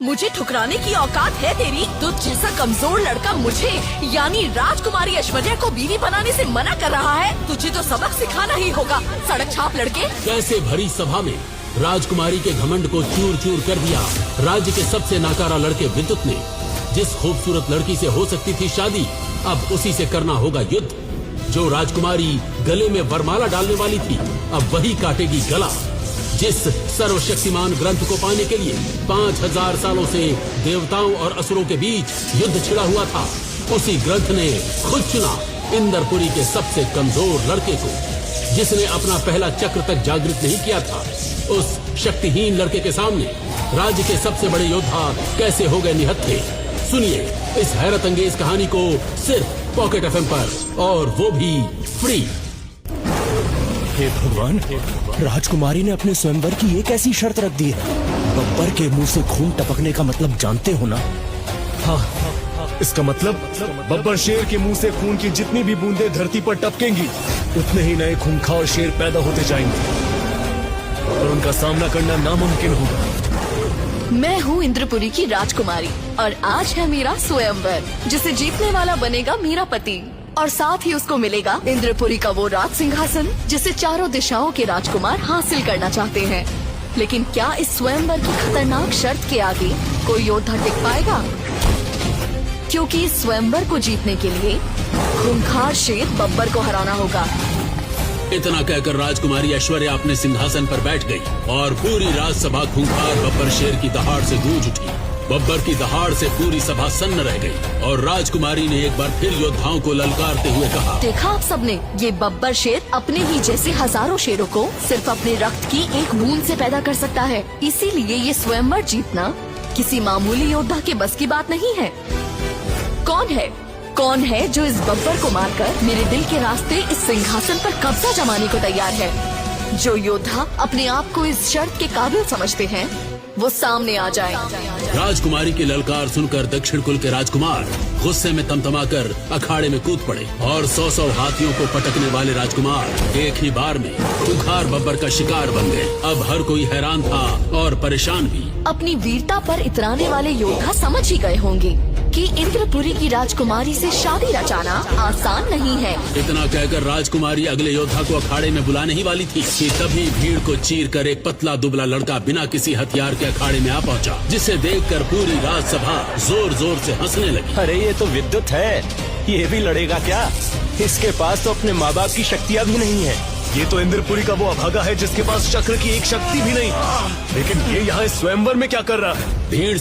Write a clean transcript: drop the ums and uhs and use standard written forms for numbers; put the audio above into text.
मुझे ठुकराने की औकात है तेरी? तुझ जैसा कमजोर लड़का मुझे यानी राजकुमारी ऐश्वर्या को बीवी बनाने से मना कर रहा है? तुझे तो सबक सिखाना ही होगा, सड़क छाप लड़के। कैसे भरी सभा में राजकुमारी के घमंड को चूर चूर कर दिया राज्य के सबसे नाकारा लड़के विद्युत ने। जिस खूबसूरत लड़की से हो सकती थी शादी, अब उसी से करना होगा युद्ध। जो राजकुमारी गले में वरमाला डालने वाली थी, अब वही काटेगी गला। जिस सर्वशक्तिमान ग्रंथ को पाने के लिए 5000 सालों से देवताओं और असुरों के बीच युद्ध छिड़ा हुआ था, उसी ग्रंथ ने खुद चुना इंद्रपुरी के सबसे कमजोर लड़के को। जिसने अपना पहला चक्र तक जागृत नहीं किया था, उस शक्तिहीन लड़के के सामने राज्य के सबसे बड़े योद्धा कैसे हो गए निहत्थे। सुनिए इस हैरत अंगेज कहानी को सिर्फ पॉकेट एफएम पर, और वो भी फ्री। हे भगवान, राजकुमारी ने अपने स्वयंवर की एक ऐसी शर्त रख दी है। बब्बर के मुंह से खून टपकने का मतलब जानते हो ना? हाँ, इसका मतलब बब्बर शेर के मुंह से खून की जितनी भी बूंदें धरती पर टपकेंगी, उतने ही नए खूंखार शेर पैदा होते जाएंगे और उनका सामना करना नामुमकिन होगा। मैं हूँ इंद्रपुरी की राजकुमारी और आज है मेरा स्वयंवर। जिसे जीतने वाला बनेगा मेरा पति, और साथ ही उसको मिलेगा इंद्रपुरी का वो राज सिंहासन जिसे चारों दिशाओं के राजकुमार हासिल करना चाहते हैं। लेकिन क्या इस स्वयंवर की खतरनाक शर्त के आगे कोई योद्धा टिक पाएगा? क्योंकि इस स्वयंवर को जीतने के लिए खूंखार शेर बब्बर को हराना होगा। इतना कहकर राजकुमारी ऐश्वर्या अपने सिंहासन पर बैठ गई और पूरी राजसभा खूंखार बब्बर शेर की दहाड़ से गूंज उठी। बब्बर की दहाड़ से पूरी सभा सन्न रह गई और राजकुमारी ने एक बार फिर योद्धाओं को ललकारते हुए कहा, देखा आप सबने, ये बब्बर शेर अपने ही जैसे हजारों शेरों को सिर्फ अपने रक्त की एक बूंद से पैदा कर सकता है। इसीलिए ये स्वयंवर जीतना किसी मामूली योद्धा के बस की बात नहीं है। कौन है जो इस बब्बर को मारकर मेरे दिल के रास्ते इस सिंहासन पर कब्जा जमाने को तैयार है? जो योद्धा अपने आप को इस शर्त के काबिल समझते हैं, वो सामने आ जाए। राजकुमारी की ललकार सुनकर दक्षिण कुल के राजकुमार गुस्से में तमतमाकर अखाड़े में कूद पड़े और 100 हाथियों को पटकने वाले राजकुमार एक ही बार में खूंखार बब्बर का शिकार बन गए। अब हर कोई हैरान था और परेशान भी। अपनी वीरता पर इतराने वाले योद्धा समझ ही गए होंगे कि इंद्रपुरी की राजकुमारी से शादी रचाना आसान नहीं है। इतना कहकर राजकुमारी अगले योद्धा को अखाड़े में बुलाने ही वाली थी कि तभी भीड़ को चीर कर एक पतला दुबला लड़का बिना किसी हथियार के अखाड़े में आ पहुंचा, जिसे देखकर पूरी राजसभा जोर जोर से हंसने लगी। अरे ये तो विद्युत है, ये भी लड़ेगा क्या? इसके पास तो अपने माँ बाप की शक्तियाँ भी नहीं है। ये तो इंद्रपुरी का वो अभागा है जिसके पास चक्र की एक शक्ति भी नहीं। लेकिन ये यहाँ इस स्वयंवर में क्या कर रहा है? भीड़